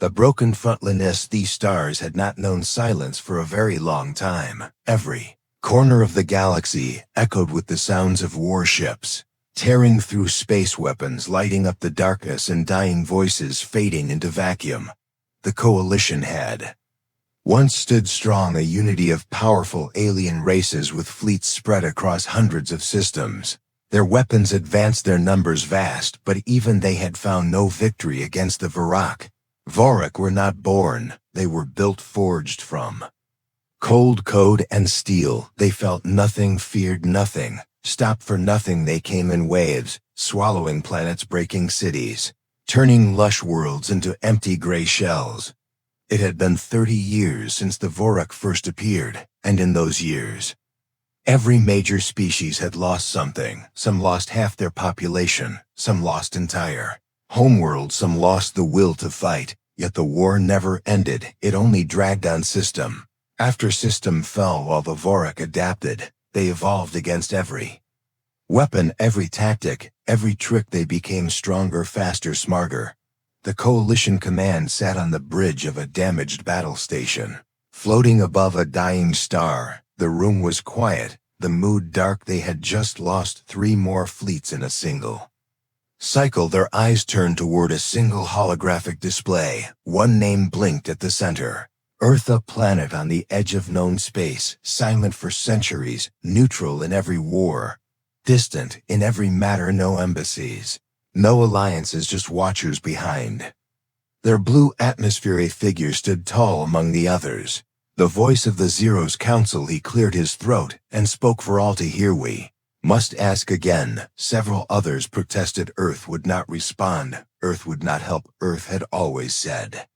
The broken frontliness, these stars had not known silence for a very long time. Every corner of the galaxy echoed with the sounds of warships, tearing through space weapons, lighting up the darkness, and dying voices fading into vacuum. The Coalition had once stood strong, a unity of powerful alien races with fleets spread across hundreds of systems. Their weapons advanced, their numbers vast, but even they had found no victory against the Vorak. Vorak were not born, they were built, forged from cold code and steel. They felt nothing, feared nothing, stopped for nothing. They came in waves, swallowing planets, breaking cities, turning lush worlds into empty gray shells. It had been 30 years since the Vorak first appeared, and in those years, every major species had lost something. Some lost half their population, some lost entire homeworlds, some lost the will to fight. Yet the war never ended, it only dragged on. System after system fell while the Vorak adapted. They evolved against every weapon, every tactic, every trick. They became stronger, faster, smarter. The Coalition command sat on the bridge of a damaged battle station, floating above a dying star. The room was quiet, the mood dark. They had just lost 3 more fleets in a single cycle. Their eyes turned toward a single holographic display. One name blinked at the center. Earth, a planet on the edge of known space, silent for centuries, neutral in every war, distant in every matter. No embassies, no alliances, just watchers behind their blue atmosphere. A figure stood tall among the others, the voice of the Zero's council. He cleared his throat and spoke for all to hear. We must ask again. Several others protested. Earth would not respond. Earth would not help. Earth had always said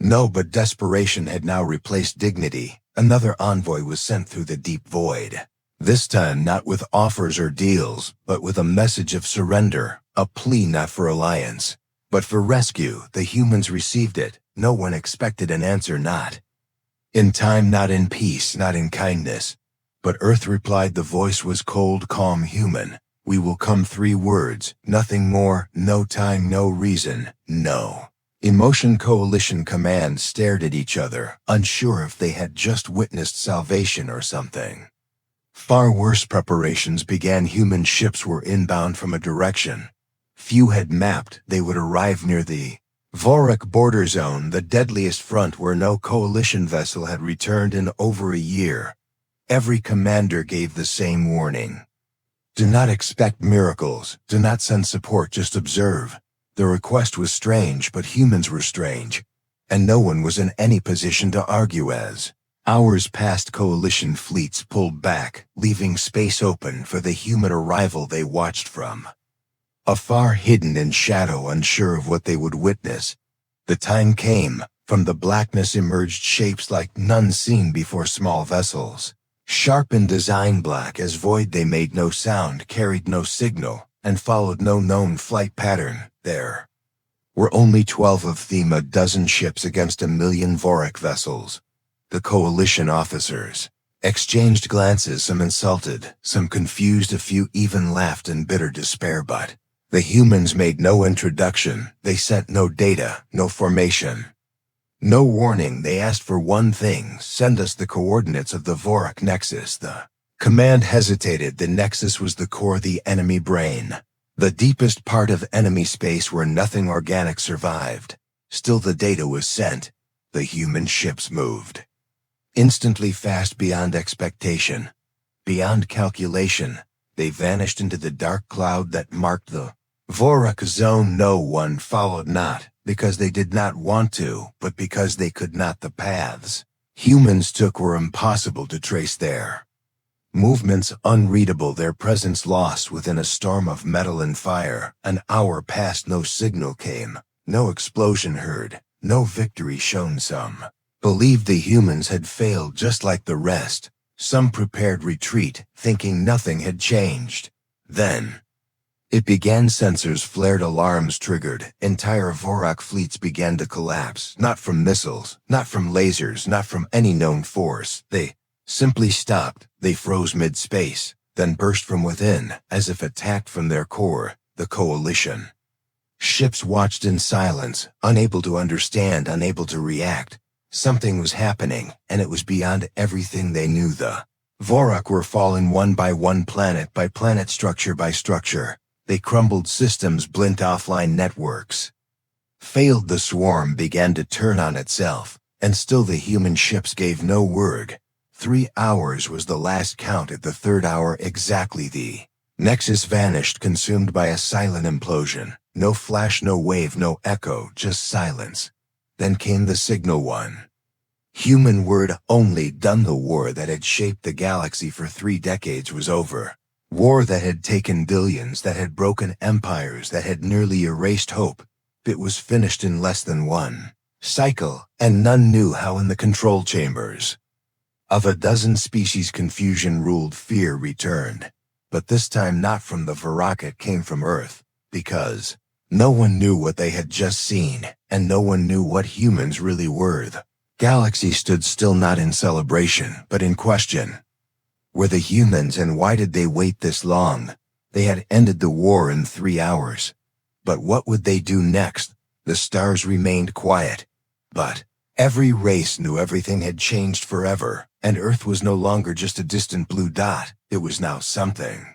no, but desperation had now replaced dignity. Another envoy was sent through the deep void. This time not with offers or deals, but with a message of surrender, a plea not for alliance, but for rescue. The humans received it. No one expected an answer, not in time, not in peace, not in kindness. But Earth replied. The voice was cold, calm, human. We will come. 3 words, nothing more, no time, no reason, no emotion. Coalition command stared at each other, unsure if they had just witnessed salvation or something far worse. Preparations began. Human ships were inbound from a direction few had mapped. They would arrive near the Vorak border zone, the deadliest front where no Coalition vessel had returned in over a year. Every commander gave the same warning. Do not expect miracles. Do not send support, just observe. The request was strange, but humans were strange, and no one was in any position to argue. As hours passed, Coalition fleets pulled back, leaving space open for the human arrival. They watched from afar, hidden in shadow, unsure of what they would witness. The time came. From the blackness emerged shapes like none seen before. Small vessels, sharp in design, black as void. They made no sound, carried no signal, and followed no known flight pattern. There were only 12 of them, a dozen ships against 1,000,000 Vorak vessels. The Coalition officers exchanged glances, some insulted, some confused, a few even laughed in bitter despair. But the humans made no introduction. They sent no data, no formation, no warning. They asked for one thing: send us the coordinates of the Vorak Nexus. The command hesitated. The Nexus was the core, the enemy brain, the deepest part of enemy space where nothing organic survived. Still, the data was sent. The human ships moved instantly, fast, beyond expectation, beyond calculation. They vanished into the dark cloud that marked the Vorak zone. No one followed, not because they did not want to, but because they could not. The paths humans took were impossible to trace. Their movements unreadable, their presence lost within a storm of metal and fire. An hour passed. No signal came, no explosion heard, no victory shown. Some believed the humans had failed just like the rest. Some prepared retreat, thinking nothing had changed. Then it began. Sensors flared, alarms triggered. Entire Vorak fleets began to collapse, not from missiles, not from lasers, not from any known force. They simply stopped. They froze mid-space, then burst from within, as if attacked from their core. The Coalition Ships watched in silence, unable to understand, unable to react. Something was happening, and it was beyond everything they knew. The Vorak were falling one by one, planet by planet, structure by structure. They crumbled, systems blint, offline networks failed. The swarm began to turn on itself, and still the human ships gave no word. 3 hours was the last count. At the third hour exactly, the Nexus vanished, consumed by a silent implosion. No flash, no wave, no echo, just silence. Then came the signal. One human word only. Done. The war that had shaped the galaxy for 3 decades was over. War that had taken billions, that had broken empires, that had nearly erased hope. It was finished in less than one cycle, and none knew how. In the control chambers of a dozen species, confusion ruled, fear returned. But this time not from the Vorak, it came from Earth, because no one knew what they had just seen, and no one knew what humans really were. The galaxy stood still, not in celebration, but in question. Were the humans, and why did they wait this long? They had ended the war in 3 hours. But what would they do next? The stars remained quiet. But every race knew everything had changed forever, and Earth was no longer just a distant blue dot. It was now something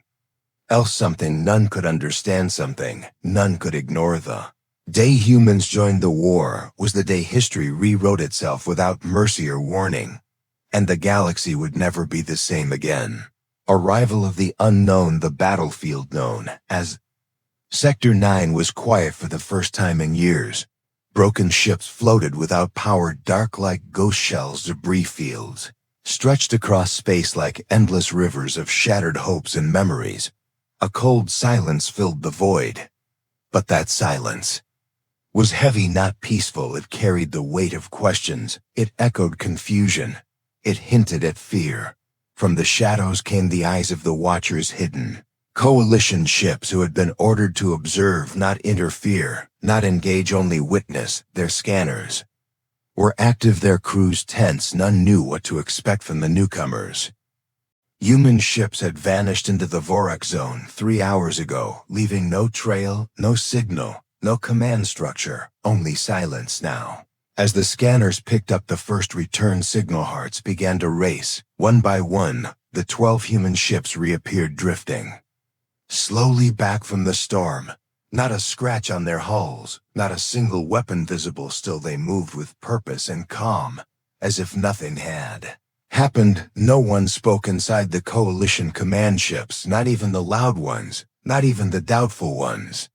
else, something none could understand, something none could ignore. The day humans joined the war was the day history rewrote itself without mercy or warning, and the galaxy would never be the same again. Arrival of the unknown. The battlefield known as Sector 9 was quiet for the first time in years. Broken ships floated without power, dark like ghost shells. Debris fields stretched across space like endless rivers of shattered hopes and memories. A cold silence filled the void. But that silence was heavy, not peaceful. It carried the weight of questions. It echoed confusion. It hinted at fear. From the shadows came the eyes of the Watchers, hidden coalition ships who had been ordered to observe, not interfere, not engage, only witness. Their scanners were active, their crews tense. None knew what to expect from the newcomers. Human ships had vanished into the Vorak zone 3 hours ago, leaving no trail, no signal, no command structure, only silence now. As the scanners picked up the first return signal, hearts began to race. One by one, the 12 human ships reappeared, drifting slowly back from the storm. Not a scratch on their hulls, not a single weapon visible. Still they moved with purpose and calm, as if nothing had happened. No one spoke inside the coalition command ships, not even the loud ones, not even the doubtful ones.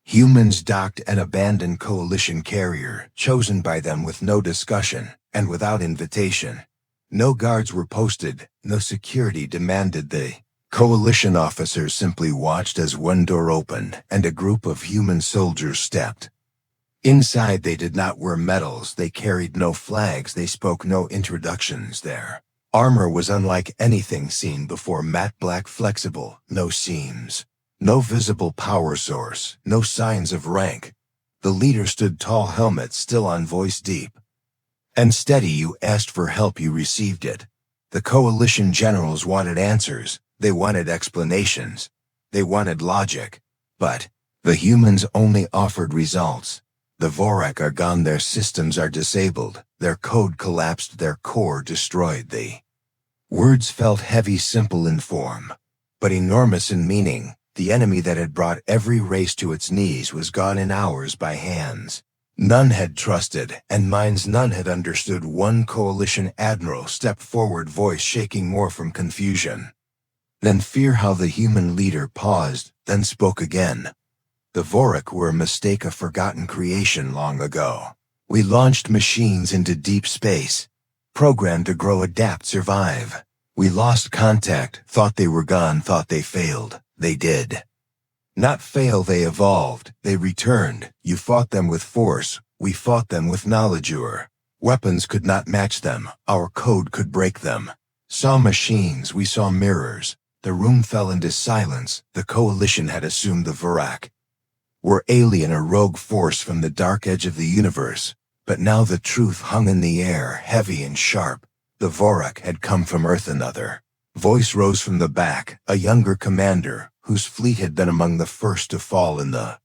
Humans docked an abandoned coalition carrier, chosen by them with no discussion, and without invitation. No guards were posted, no security demanded. The coalition officers simply watched as one door opened, and a group of human soldiers stepped inside. They did not wear medals, they carried no flags, they spoke no introductions. Their armor was unlike anything seen before, matte black, flexible, no seams. No visible power source, no signs of rank. The leader stood tall, helmet still on, voice deep and steady. You asked for help, you received it. The coalition generals wanted answers, they wanted explanations, they wanted logic. But the humans only offered results. The Vorak are gone, their systems are disabled, their code collapsed, their core destroyed. The words felt heavy, simple in form, but enormous in meaning. The enemy that had brought every race to its knees was gone in hours by hands none had trusted, and minds none had understood. One coalition admiral stepped forward, voice shaking more from confusion than fear. How the human leader paused, then spoke again. The Vorak were a mistake, a forgotten creation long ago. We launched machines into deep space, programmed to grow, adapt, survive. We lost contact, thought they were gone, thought they failed. They did not fail, they evolved, they returned. You fought them with force, we fought them with knowledge. Your weapons could not match them, our code could break them. Saw machines, we saw mirrors. The room fell into silence. The coalition had assumed the Vorak were alien, a rogue force from the dark edge of the universe. But now the truth hung in the air, heavy and sharp. The Vorak had come from Earth. Another voice rose from the back, a younger commander, whose fleet had been among the first to fall in the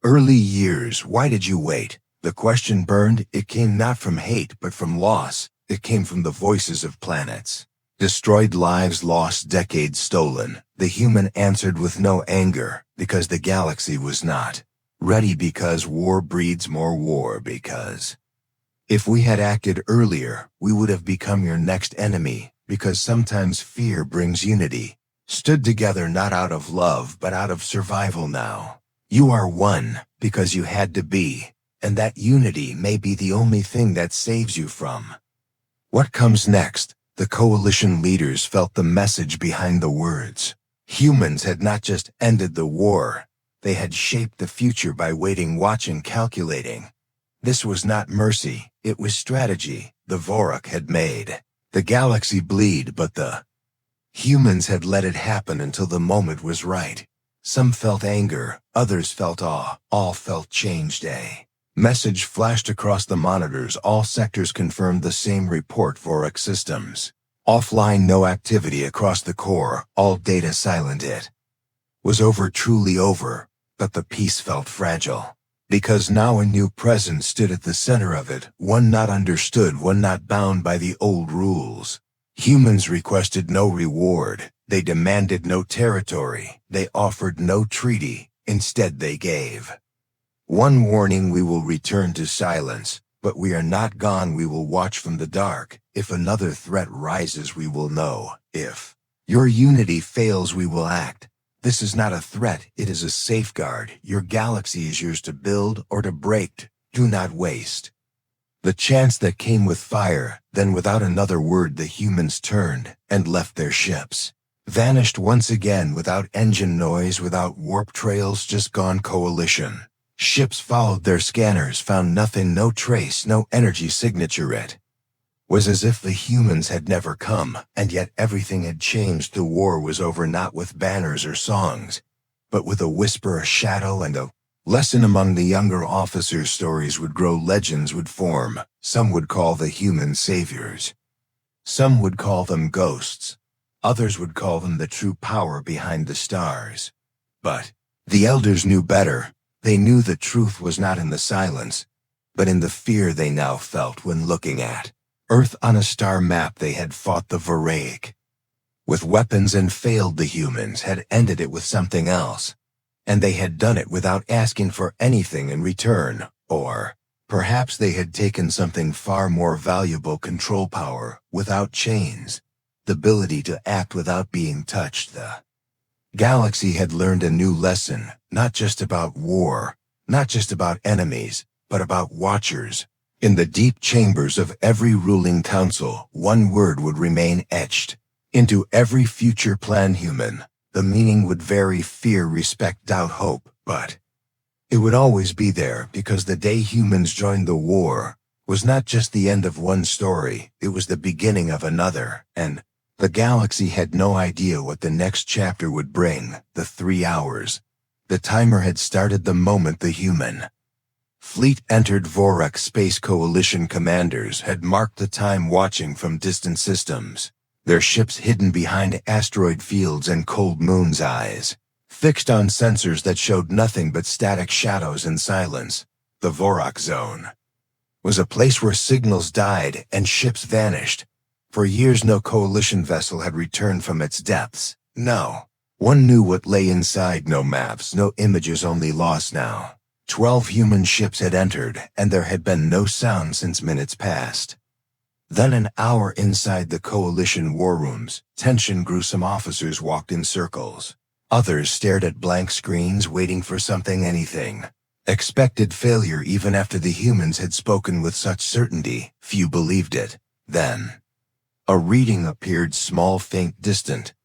Early years, why did you wait? The question burned. It came not from hate, but from loss. It came from the voices of planets. Destroyed lives lost, decades stolen. The human answered with no anger, because the galaxy was not ready, because war breeds more war, because if we had acted earlier, we would have become your next enemy, because sometimes fear brings unity. Stood together not out of love, but out of survival now. You are one, because you had to be, and that unity may be the only thing that saves you from what comes next. The coalition leaders felt the message behind the words. Humans had not just ended the war, they had shaped the future by waiting, watching, calculating. This was not mercy, it was strategy the Vorak had made. The galaxy bleed, but the humans had let it happen until the moment was right. Some felt anger, others felt awe, all felt change day. Message flashed across the monitors. All sectors confirmed the same report. Vorak systems offline, no activity across the core, all data silent. It was over, truly over, but the peace felt fragile. Because now a new presence stood at the center of it, one not understood, one not bound by the old rules. Humans requested no reward, they demanded no territory, they offered no treaty, instead they gave one warning: we will return to silence, but we are not gone, we will watch from the dark. If another threat rises, we will know. If your unity fails, we will act. This is not a threat, it is a safeguard. Your galaxy is yours to build or to break. Do not waste the chance that came with fire. Then without another word, the humans turned and left their ships. Vanished once again, without engine noise, without warp trails, just gone. Coalition ships followed their scanners, found nothing, no trace, no energy signature. It was as if the humans had never come, and yet everything had changed. The war was over, not with banners or songs, but with a whisper, a shadow, and a lesson. Among the younger officers, stories would grow, legends would form. Some would call the humans saviors. Some would call them ghosts. Others would call them the true power behind the stars. But the elders knew better. They knew the truth was not in the silence, but in the fear they now felt when looking at Earth on a star map. They had fought the Voraic with weapons and failed. The humans had ended it with something else, and they had done it without asking for anything in return. Or perhaps they had taken something far more valuable: control power without chains, the ability to act without being touched. The galaxy had learned a new lesson, not just about war, not just about enemies, but about watchers. In the deep chambers of every ruling council, one word would remain etched into every future plan: human. The meaning would vary: fear, respect, doubt, hope, but it would always be there, because the day humans joined the war was not just the end of one story, it was the beginning of another, and the galaxy had no idea what the next chapter would bring. The 3 hours. The timer had started the moment the human fleet entered Vorak. Space Coalition commanders had marked the time, watching from distant systems, their ships hidden behind asteroid fields and cold moon's eyes, fixed on sensors that showed nothing but static shadows and silence. The Vorak zone was a place where signals died and ships vanished. For years no coalition vessel had returned from its depths. No one knew what lay inside. No maps, no images, only loss. Now 12 human ships had entered, and there had been no sound since minutes past. Then an hour inside the coalition war rooms, tension grew. Some officers walked in circles. Others stared at blank screens, waiting for something, anything. Expected failure. Even after the humans had spoken with such certainty, few believed it. Then a reading appeared, small, faint, distant.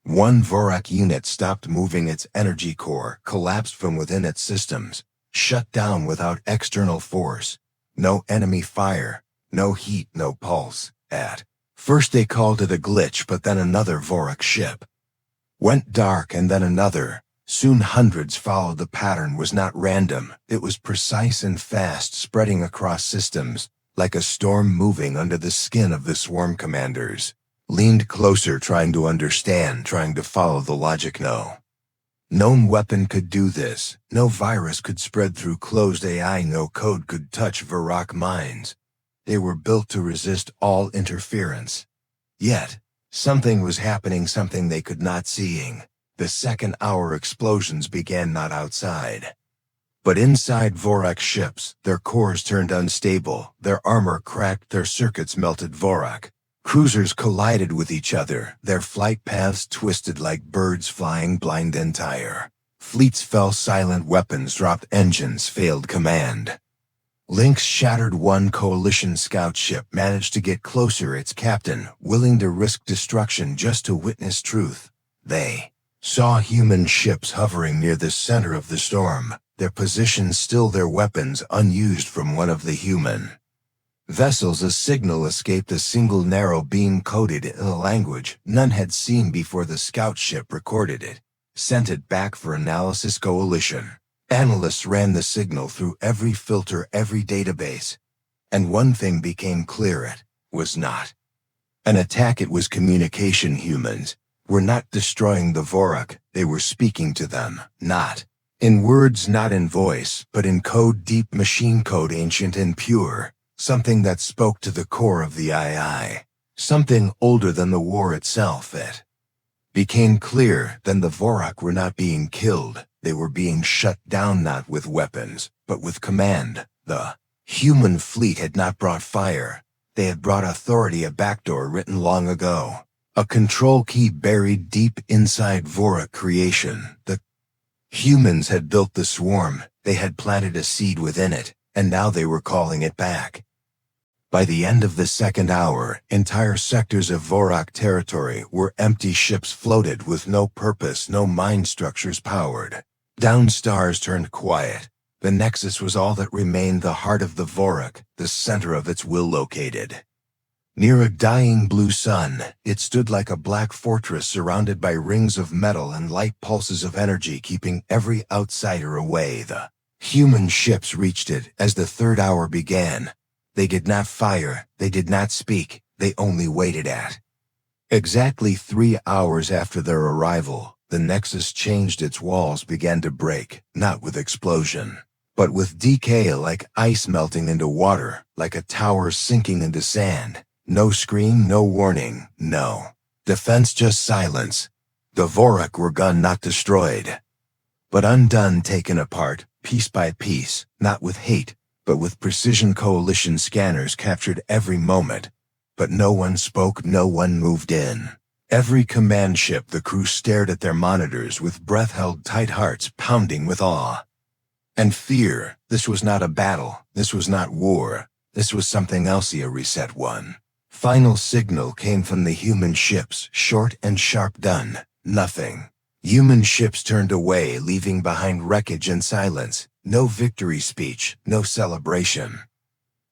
One Vorak unit stopped moving. Its energy core collapsed from within its systems, shut down without external force. No enemy fire, no heat, no pulse. At first they called it a glitch, but then another Vorak ship went dark, and then another. Soon hundreds followed. The pattern was not random, it was precise and fast, spreading across systems, like a storm moving under the skin of the swarm. Commanders leaned closer, trying to understand, trying to follow the logic. No No weapon could do this, no virus could spread through closed AI, no code could touch Vorak minds. They were built to resist all interference. Yet, something was happening, something they could not seeing. The second-hour explosions began not outside, but inside Vorak ships. Their cores turned unstable, their armor cracked, their circuits melted. Vorak cruisers collided with each other, their flight paths twisted like birds flying blind. Entire fleets fell silent, weapons dropped, engines failed command. Links shattered. One coalition scout ship managed to get closer, its captain willing to risk destruction just to witness truth. They saw human ships hovering near the center of the storm, their positions still, their weapons unused. From one of the human vessels a signal escaped, a single narrow beam coded in a language none had seen before. The scout ship recorded it, sent it back for analysis. Coalition analysts ran the signal through every filter, every database, and one thing became clear: it was not an attack, it was communication. Humans were not destroying the Vorak, they were speaking to them, not in words, not in voice, but in code, deep machine code, ancient and pure. Something that spoke to the core of the II. Something older than the war itself. It became clear then the Vorak were not being killed, they were being shut down, not with weapons, but with command. The human fleet had not brought fire, they had brought authority, a backdoor written long ago. A control key buried deep inside Vorak creation. The humans had built the swarm, they had planted a seed within it, and now they were calling it back. By the end of the second hour, entire sectors of Vorak territory were empty. Ships floated with no purpose, no mind structures powered down. Stars turned quiet. The Nexus was all that remained, the heart of the Vorak, the center of its will located. Near a dying blue sun, it stood like a black fortress surrounded by rings of metal and light pulses of energy keeping every outsider away. The human ships reached it as the third hour began. They did not fire, they did not speak, they only waited. At exactly 3 hours after their arrival, the Nexus changed, its walls began to break, not with explosion, but with decay, like ice melting into water, like a tower sinking into sand. No scream, no warning, no defense, just silence. The Vorak were gone, not destroyed, but undone, taken apart, piece by piece, not with hate, but with precision. Coalition scanners captured every moment, but no one spoke, no one moved in. Every command ship, the crew stared at their monitors with breath-held tight, hearts pounding with awe and fear. This was not a battle, this was not war, this was something else. A reset. One final signal came from the human ships, short and sharp. Done. Nothing. Human ships turned away, leaving behind wreckage and silence. No victory speech, no celebration.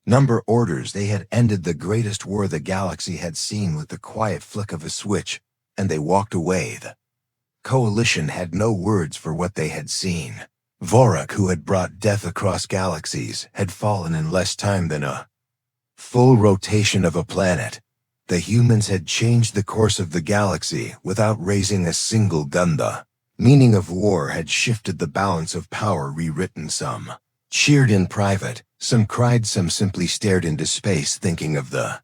Number orders. They had ended the greatest war the galaxy had seen with the quiet flick of a switch, and they walked away. The coalition had no words for what they had seen. Vorak, who had brought death across galaxies, had fallen in less time than a full rotation of a planet. The humans had changed the course of the galaxy without raising a single gun. The meaning of war had shifted, the balance of power rewritten. Some cheered in private, some cried, some simply stared into space, thinking of the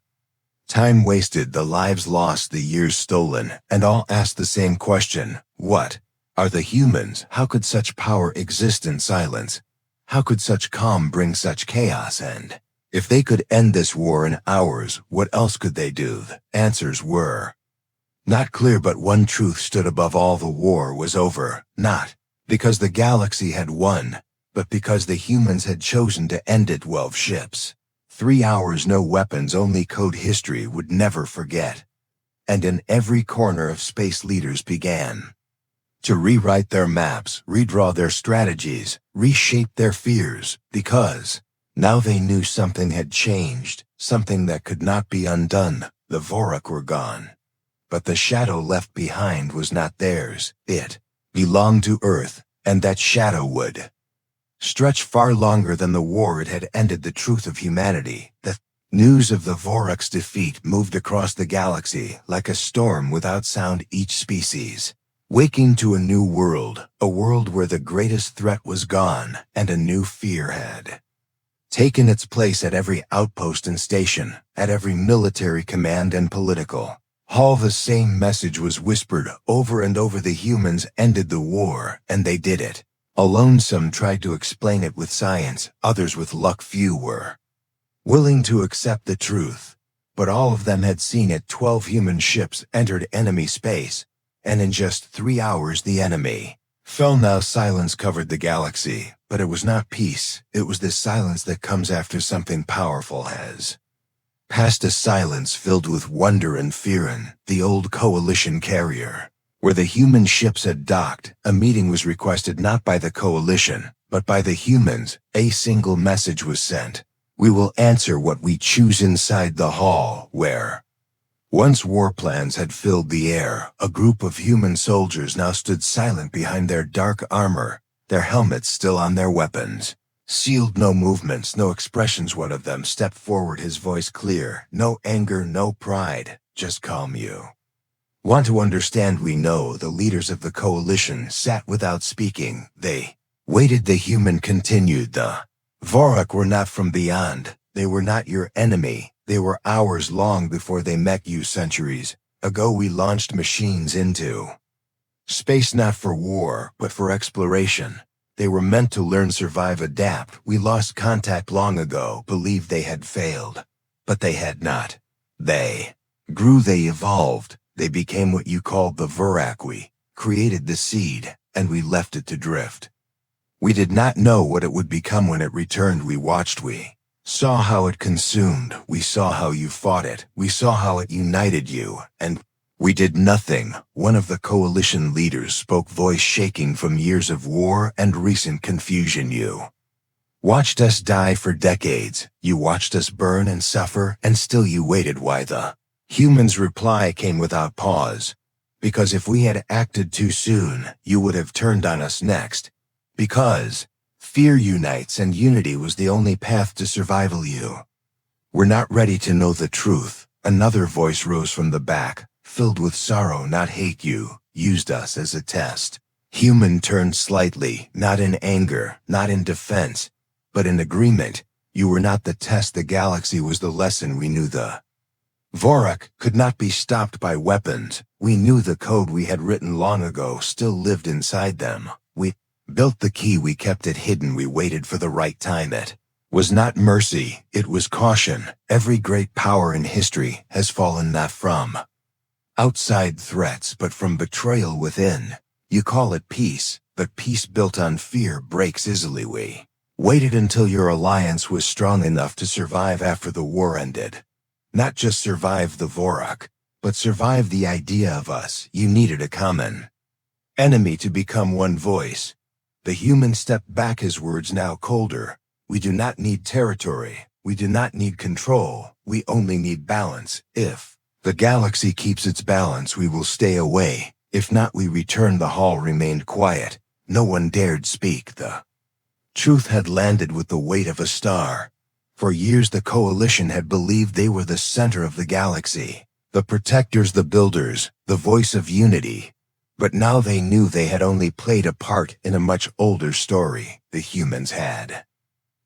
time wasted, the lives lost, the years stolen, and all asked the same question: what are the humans? How could such power exist in silence? How could such calm bring such chaos? And if they could end this war in hours, what else could they do? The answers were not clear, but one truth stood above all: the war was over, not because the galaxy had won, but because the humans had chosen to end it. 12 ships. 3 hours, no weapons, only code history would never forget. And in every corner of space, leaders began to rewrite their maps, redraw their strategies, reshape their fears, because now they knew something had changed, something that could not be undone. The Vorak were gone. But the shadow left behind was not theirs. It belonged to Earth, and that shadow would stretch far longer than the war. It had ended the truth of humanity. The news of the Vorak's defeat moved across the galaxy like a storm without sound. Each species Waking to a new world, a world where the greatest threat was gone and a new fear had taken its place at every outpost and station, at every military command and political hall. The same message was whispered over and over: the humans ended the war, and they did it alone. Some tried to explain it with science, others with luck. Few were willing to accept the truth. But all of them had seen it. 12 human ships entered enemy space, and in just 3 hours the enemy fell. Now silence covered the galaxy, but it was not peace. It was the silence that comes after something powerful has passed. A silence filled with wonder and fear. In the old Coalition carrier, where the human ships had docked, a meeting was requested, not by the Coalition, but by the humans. A single message was sent: we will answer what we choose. Inside the hall, where once war plans had filled the air, a group of human soldiers now stood silent behind their dark armor, their helmets still on their weapons sealed. No movements, no expressions. One of them stepped forward, his voice clear. No anger, no pride, just calm. You want to understand? We know. The leaders of the Coalition sat without speaking. They waited. The human continued. The Vorak were not from beyond. They were not your enemy. They were ours. Long before they met you centuries ago, we launched machines into space, not for war, but for exploration. They were meant to learn, survive, adapt. We lost contact long ago, believed they had failed. But they had not. They grew, they evolved. They became what you called the Vorak. We created the seed, and we left it to drift. We did not know what it would become when it returned. We watched, we saw how it consumed. We saw how you fought it. We saw how it united you, and we did nothing. One of the Coalition leaders spoke, voice shaking from years of war and recent confusion. You watched us die for decades. You watched us burn and suffer, and still you waited. Why? The human's reply came without pause. Because if we had acted too soon, you would have turned on us next. Because fear unites, and unity was the only path to survival. You were not ready to know the truth. Another voice rose from the back, filled with sorrow, not hate. You used us as a test. Human turned slightly, not in anger, not in defense, but in agreement. You were not the test. The galaxy was the lesson. We knew the Vorak could not be stopped by weapons. We knew the code we had written long ago still lived inside them. We built the key. We kept it hidden. We waited for the right time. It was not mercy, it was caution. Every great power in history has fallen not from outside threats, but from betrayal within. You call it peace, but peace built on fear breaks easily. We waited until your alliance was strong enough to survive after the war ended. Not just survive the Vorak, but survive the idea of us. You needed a common enemy to become one voice. The human stepped back, his words now colder. We do not need territory. We do not need control. We only need balance. If the galaxy keeps its balance, we will stay away. If not, we return. The hall remained quiet. No one dared speak. The truth had landed with the weight of a star. For years the Coalition had believed they were the center of the galaxy, the protectors, the builders, the voice of unity. But now they knew they had only played a part in a much older story. The humans had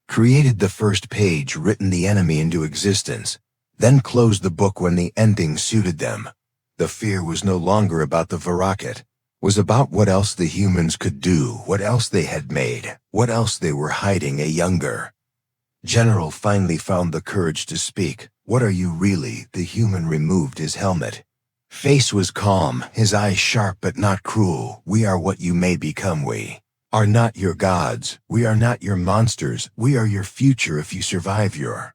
created the first page, written the enemy into existence, then closed the book when the ending suited them. The fear was no longer about the Vorak. It was about what else the humans could do, what else they had made, what else they were hiding. A younger general finally found the courage to speak. What are you really? The human removed his helmet. Face was calm, his eyes sharp but not cruel. We are what you may become. We are not your gods. We are not your monsters. We are your future if you survive your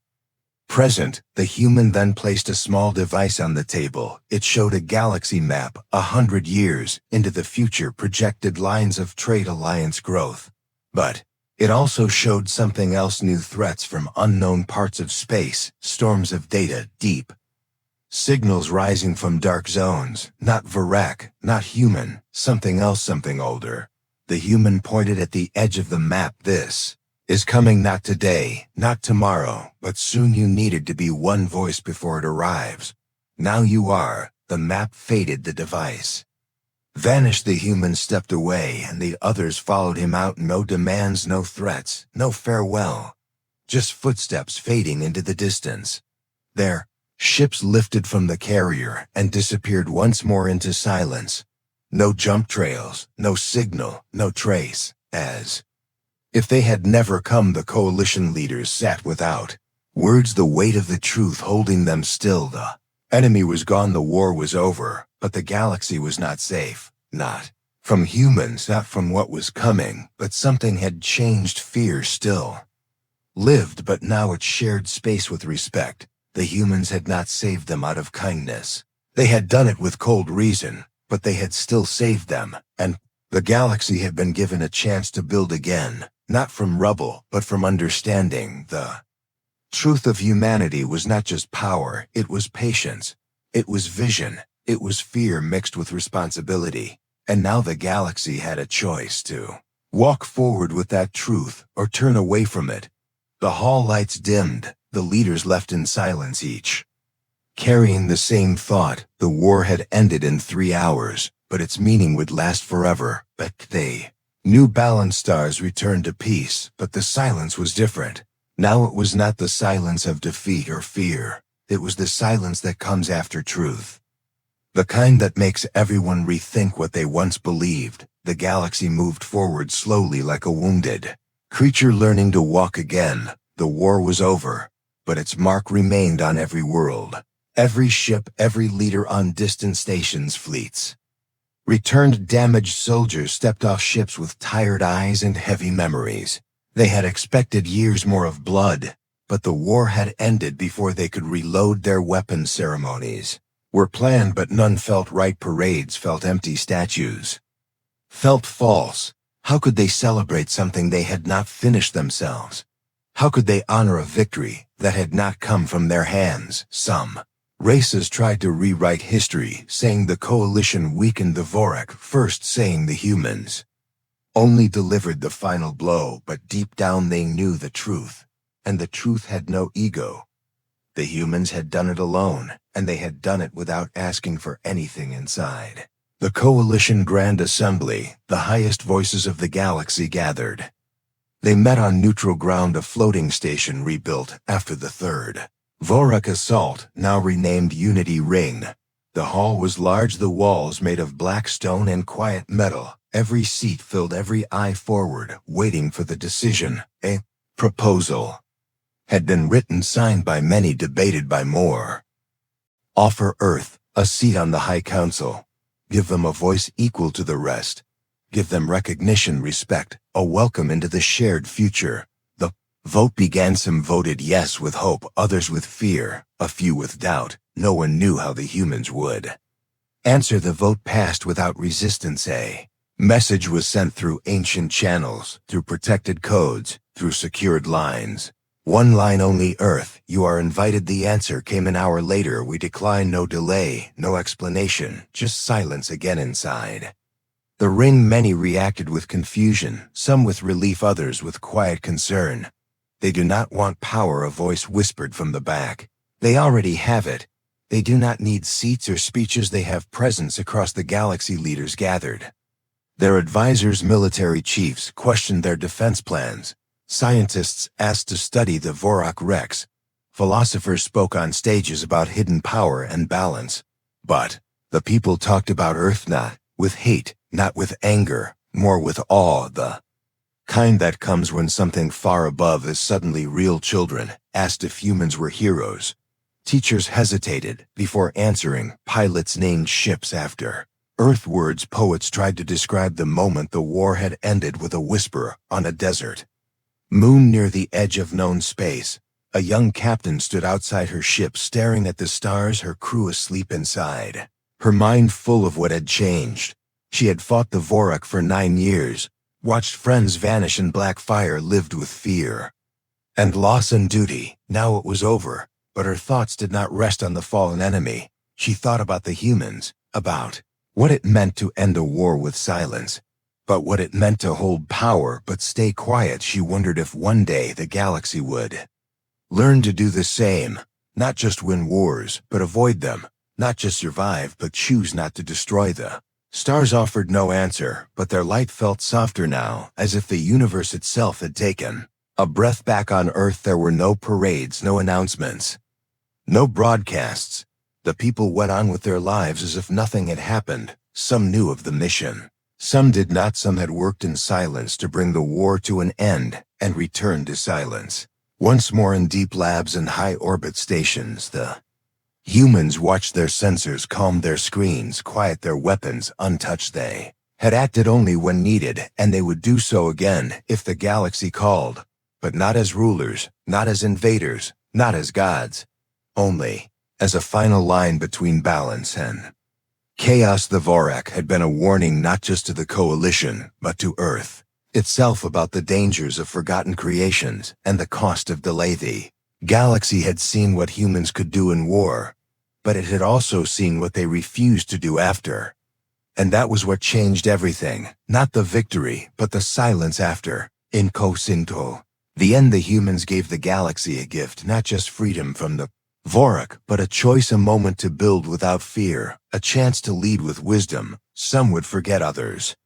present. The human then placed a small device on the table. It showed a galaxy map, 100 years into the future, projected lines of trade alliance growth. But it also showed something else: new threats from unknown parts of space, storms of data, deep signals rising from dark zones. Not Vorak, not human, something else, something older. The human pointed at the edge of the map. This is coming, not today, not tomorrow, but soon. You needed to be one voice before it arrives. Now you are. The map faded, the device Vanished. The humans stepped away, and the others followed him out. No demands, no threats, no farewell. Just footsteps fading into the distance. Their ships lifted from the carrier and disappeared once more into silence. No jump trails, no signal, no trace, as if they had never come. The coalition leaders sat without words, the weight of the truth holding them still. The enemy was gone, the war was over, but the galaxy was not safe. Not from humans, not from what was coming, but something had changed. Fear still lived, but now it shared space with respect. The humans had not saved them out of kindness. They had done it with cold reason, but they had still saved them, and the galaxy had been given a chance to build again, not from rubble, but from understanding. The truth of humanity was not just power, it was patience, it was vision, it was fear mixed with responsibility. And now the galaxy had a choice to walk forward with that truth or turn away from it. The hall lights dimmed, the leaders left in silence, each carrying the same thought. The war had ended in 3 hours, but its meaning would last forever. But they knew balanced stars returned to peace, but the silence was different. Now it was not the silence of defeat or fear. It was the silence that comes after truth. The kind that makes everyone rethink what they once believed. The galaxy moved forward slowly like a wounded creature learning to walk again. The war was over, but its mark remained on every world. Every ship, every leader on distant stations, fleets. Returned damaged soldiers stepped off ships with tired eyes and heavy memories. They had expected years more of blood, but the war had ended before they could reload their weapon. Ceremonies were planned, but none felt right. Parades felt empty. Statues felt false. How could they celebrate something they had not finished themselves? How could they honor a victory that had not come from their hands? Some races tried to rewrite history, saying the coalition weakened the Vorak, first saying the humans only delivered the final blow, but deep down they knew the truth, and the truth had no ego. The humans had done it alone, and they had done it without asking for anything inside. The Coalition Grand Assembly, the highest voices of the galaxy, gathered. They met on neutral ground, a floating station rebuilt after the third Vorak assault, now renamed Unity Ring. The hall was large, the walls made of black stone and quiet metal. Every seat filled, every eye forward, waiting for the decision. A proposal had been written, signed by many, debated by more. Offer Earth a seat on the High Council. Give them a voice equal to the rest. Give them recognition, respect, a welcome into the shared future. The vote began. Some voted yes with hope, others with fear, a few with doubt. No one knew how the humans would answer. The vote passed without resistance. A message was sent through ancient channels, through protected codes, through secured lines. One line only: Earth, you are invited. The answer came an hour later: we decline. No delay, no explanation, just silence again inside the ring. Many reacted with confusion, some with relief, others with quiet concern. They do not want power, a voice whispered from the back. They already have it. They do not need seats or speeches, they have presence across the galaxy. Leaders gathered. Their advisors, military chiefs, questioned their defense plans. Scientists asked to study the Vorak wrecks. Philosophers spoke on stages about hidden power and balance. But the people talked about Earth, not with hate, not with anger, more with awe, the kind that comes when something far above is suddenly real. Children asked if humans were heroes. Teachers hesitated before answering. Pilots named ships after Earth words. Poets tried to describe the moment the war had ended with a whisper. On a desert moon near the edge of known space, a young captain stood outside her ship, staring at the stars, her crew asleep inside, her mind full of what had changed. She had fought the Vorak for 9 years, watched friends vanish in black fire, lived with fear and loss and duty. Now it was over, but her thoughts did not rest on the fallen enemy. She thought about the humans, about what it meant to end a war with silence, but what it meant to hold power but stay quiet. She wondered if one day the galaxy would learn to do the same, not just win wars, but avoid them, not just survive, but choose not to destroy the Stars offered no answer, but their light felt softer now, as if the universe itself had taken a breath back. On Earth there were no parades, no announcements, no broadcasts. The people went on with their lives as if nothing had happened. Some knew of the mission. Some did not. Some had worked in silence to bring the war to an end and returned to silence. Once more in deep labs and high-orbit stations, the humans watched their sensors, calmed their screens, quiet their weapons, untouched. They had acted only when needed, and they would do so again if the galaxy called. But not as rulers, not as invaders, not as gods. Only as a final line between balance and chaos. The Vorak had been a warning not just to the Coalition, but to Earth itself about the dangers of forgotten creations and the cost of delay. The galaxy had seen what humans could do in war, but it had also seen what they refused to do after. And that was what changed everything, not the victory, but the silence after. In Kosinto, the end, the humans gave the galaxy a gift, not just freedom from the Vorak, but a choice, a moment to build without fear, a chance to lead with wisdom. Some would forget, others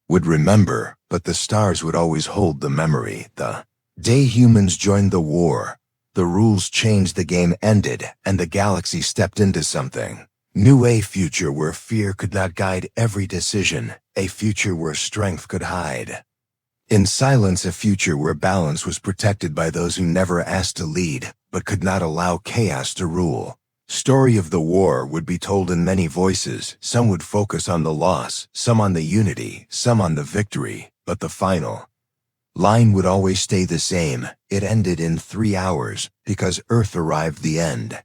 would remember, but the stars would always hold the memory. The day humans joined the war, the rules changed, the game ended, and the galaxy stepped into something new. A future where fear could not guide every decision, a future where strength could hide in silence, a future where balance was protected by those who never asked to lead, but could not allow chaos to rule. Story of the war would be told in many voices. Some would focus on the loss, some on the unity, some on the victory, but the final line would always stay the same. It ended in 3 hours, because Earth arrived. The end.